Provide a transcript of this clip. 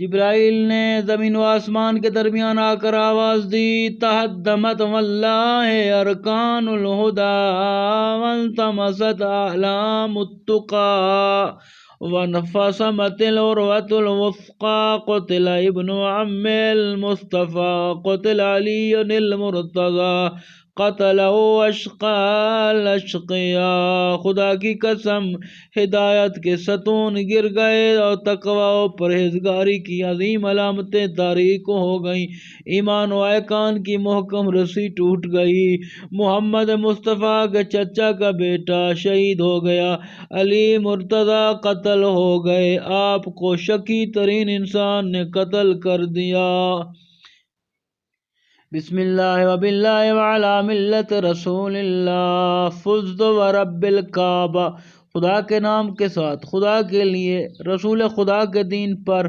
جبرائیل نے زمین و آسمان کے درمیان آ کر آواز دی، تہدمت واللہ ارکان الہدا والتمست اعلام التقا وانفصمت العروۃ الوثقی قتل ابن عم المصطفیٰ قتل علی المرتضی قتل اشقا الاشقیاء۔ خدا کی قسم ہدایت کے ستون گر گئے اور تقوی و پرہیزگاری کی عظیم علامتیں تاریک ہو گئیں، ایمان و احسان کی محکم رسی ٹوٹ گئی۔ محمد مصطفیٰ کے چچا کا بیٹا شہید ہو گیا، علی مرتضی قتل ہو گئے، آپ کو شقی ترین انسان نے قتل کر دیا۔ بسم اللہ و باللہ وعلی ملت رسول اللہ۔ فزت ورب الکعبہ، خدا کے نام کے ساتھ، خدا کے لیے، رسول خدا کے دین پر